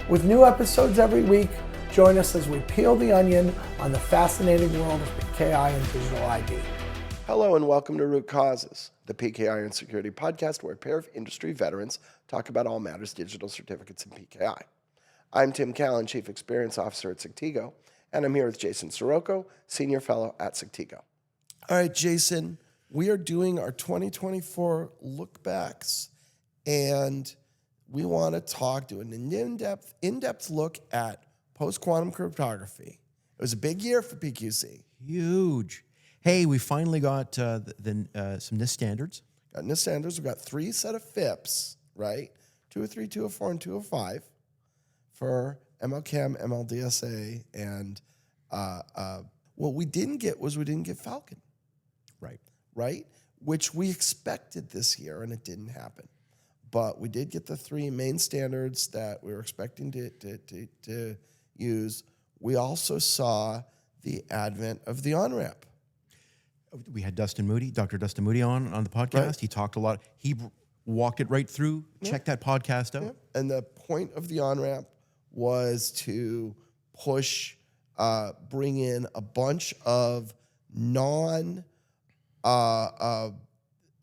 With new episodes every week, join us as we peel the onion on the fascinating world of PKI and digital ID. Hello and welcome to Root Causes, the PKI and Security podcast where a pair of industry veterans talk about all matters digital certificates and PKI. I'm Tim Callan, Chief Experience Officer at Sectigo, and I'm here with Jason Sirocco, Senior Fellow at Sectigo. All right, Jason, we are doing our 2024 lookbacks, and we want to do an in-depth look at Post Quantum Cryptography. It was a big year for PQC. Huge. Hey, we finally got some NIST standards. Got NIST standards. We've got 3 set of FIPS, right? 203, 204, and 205 for MLCAM, MLDSA, and what we didn't get Falcon. Right? Which we expected this year, and it didn't happen. But we did get the 3 main standards that we were expecting to use. We also saw the advent of the on-ramp. We had Dr. Dustin Moody on the podcast. Right. He talked a lot. He walked it right through. Yeah. Check that podcast out. Yeah. And the point of the on-ramp was to bring in a bunch of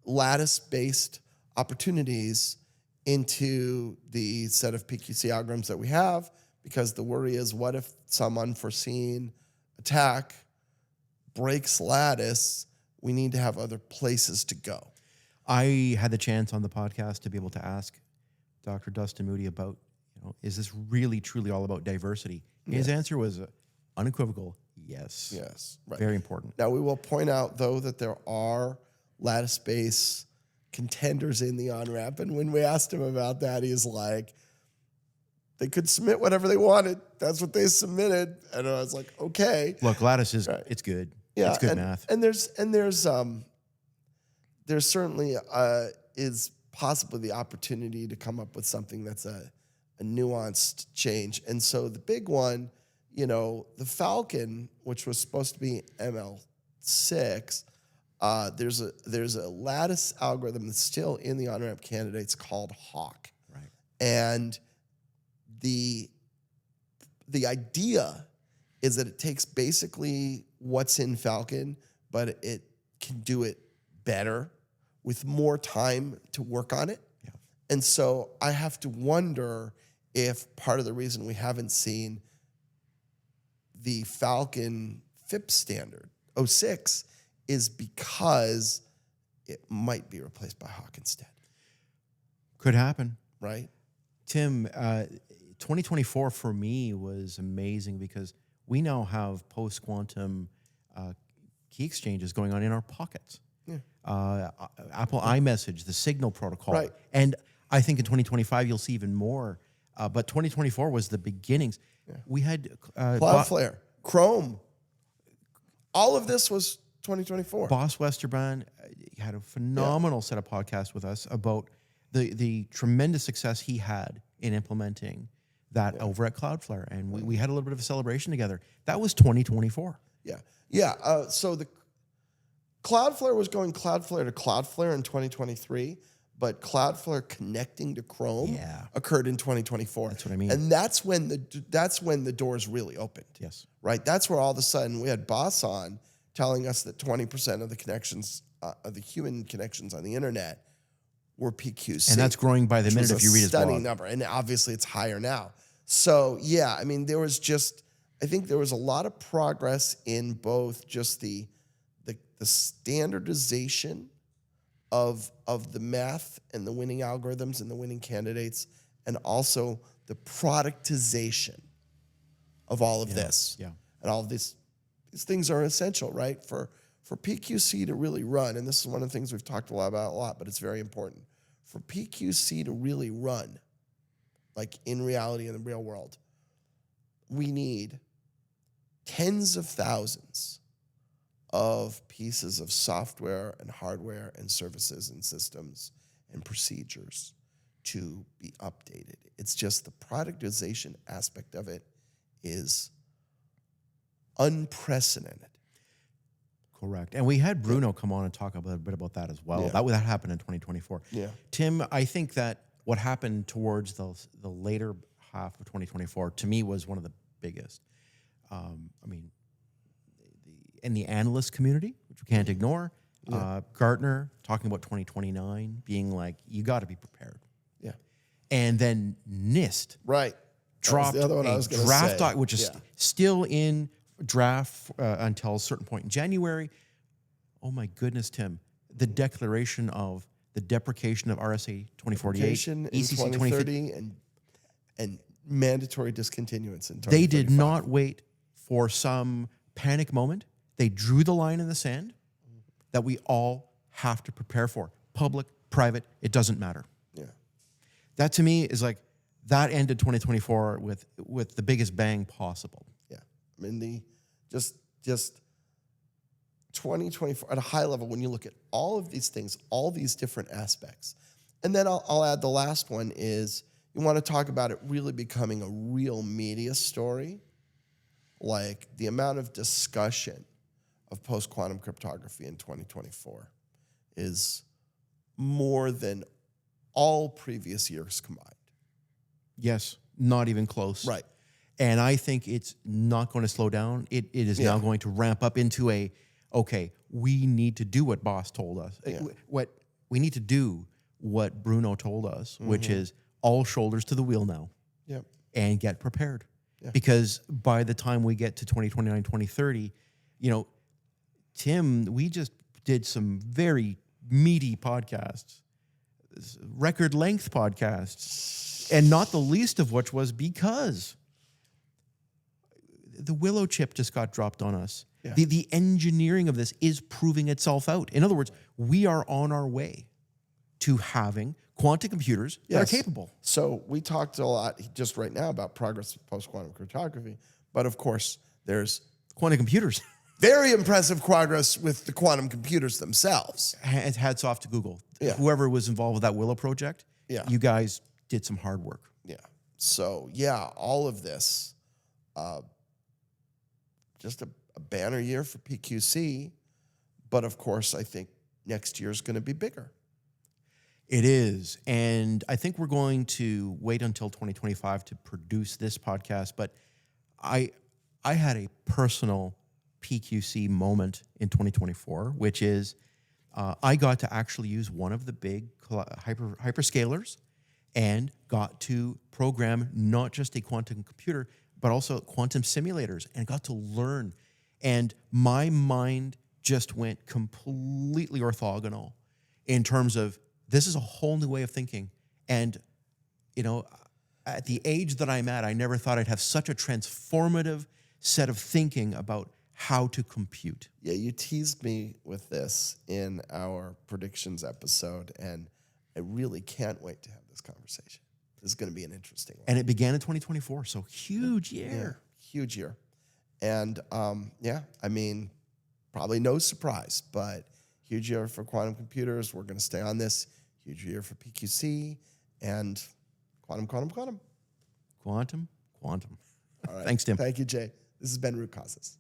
lattice-based opportunities into the set of PQC algorithms that we have, because the worry is, what if some unforeseen attack breaks lattice? We need to have other places to go. I had the chance on the podcast to be able to ask Dr. Dustin Moody about, is this really, truly all about diversity? Yeah. His answer was unequivocal, yes. Yes. Right. Very important. Now, we will point out, though, that there are lattice-based contenders in the on-ramp, and when we asked him about that, he's like, they could submit whatever they wanted. That's what they submitted. And I was like, okay. Look, lattice is it's good. Yeah, it's good math. And there's certainly is possibly the opportunity to come up with something that's a nuanced change. And so the big one, the Falcon, which was supposed to be ML6, there's a lattice algorithm that's still in the on-ramp candidates called Hawk. Right. And the idea is that it takes basically what's in Falcon, but it can do it better with more time to work on it. Yeah. And so I have to wonder if part of the reason we haven't seen the Falcon FIP standard 06 is because it might be replaced by Hawk instead. Could happen. Right? Tim, 2024 for me was amazing because we now have post-quantum key exchanges going on in our pockets. Yeah. Apple iMessage, the Signal protocol. Right. And I think in 2025 you'll see even more. But 2024 was the beginnings. Yeah. We had Cloudflare, Chrome. All of this was 2024. Boss Westerbrand had a phenomenal set of podcasts with us about the tremendous success he had in implementing that over at Cloudflare. And we had a little bit of a celebration together. That was 2024. Yeah. Yeah. So the Cloudflare was going Cloudflare to Cloudflare in 2023, but Cloudflare connecting to Chrome occurred in 2024. That's what I mean. And that's when the doors really opened. Yes. Right? That's where all of a sudden we had Boss on telling us that 20% of the connections, of the human connections on the internet were PQC. And that's growing by the minute if you read his blog. Stunning number. And obviously it's higher now. So yeah, I mean, I think there was a lot of progress in both just the standardization of the math and the winning algorithms and the winning candidates, and also the productization of all of this. Yeah. And all of these things are essential, right? For PQC to really run, and this is one of the things we've talked about a lot, but it's very important. For PQC to really run, like in reality, in the real world, we need tens of thousands of pieces of software and hardware and services and systems and procedures to be updated. It's just the productization aspect of it is unprecedented. Correct. And we had Bruno come on and talk a bit about that as well. Yeah. That happened in 2024. Yeah. Tim, I think that what happened towards the later half of 2024 to me was one of the biggest. I mean, in the analyst community, which we can't ignore, Gartner talking about 2029 being like, you got to be prepared. Yeah. And then NIST Right. dropped the other one I was a gonna draft say. doc, which is still in draft until a certain point in January. Oh my goodness, Tim. The declaration of the deprecation of RSA 2048, Deprecation in ECC 2030, and mandatory discontinuance in 2035. They did not wait for some panic moment. They drew the line in the sand that we all have to prepare for. Public, private, it doesn't matter. Yeah. That to me is like, that ended 2024 with the biggest bang possible. Yeah. I mean, just 2024 at a high level, when you look at all of these things, all these different aspects. And then I'll add the last one is you want to talk about it really becoming a real media story. Like the amount of discussion of post quantum cryptography in 2024 is more than all previous years combined. Yes, not even close. Right. And I think it's not going to slow down. It is now going to ramp up into okay, we need to do what Boss told us. What we need to do what Bruno told us, which is all shoulders to the wheel now. Yep. And get prepared. Yeah. Because by the time we get to 2029, 2030, Tim, we just did some very meaty podcasts, record length podcasts, and not the least of which was because the Willow chip just got dropped on us. Yeah. The engineering of this is proving itself out. In other words, we are on our way to having quantum computers that are capable. So we talked a lot just right now about progress with post-quantum cryptography, but of course there's quantum computers. Very impressive progress with the quantum computers themselves. Hats off to Google. Yeah. Whoever was involved with that Willow project, you guys did some hard work. Yeah. So all of this, just a banner year for PQC, but of course I think next year is going to be bigger. It is. And I think we're going to wait until 2025 to produce this podcast. But I had a personal PQC moment in 2024, which is I got to actually use one of the big hyperscalers and got to program not just a quantum computer, but also quantum simulators, and got to learn. And my mind just went completely orthogonal in terms of this is a whole new way of thinking. And, at the age that I'm at, I never thought I'd have such a transformative set of thinking about how to compute. Yeah, you teased me with this in our predictions episode, and I really can't wait to have this conversation. This is going to be an interesting one. And it began in 2024, so huge year. Yeah, huge year. And, I mean, probably no surprise, but huge year for quantum computers. We're going to stay on this. Huge year for PQC and quantum. Quantum. All right. Thanks, Tim. Thank you, Jay. This has been Root Causes.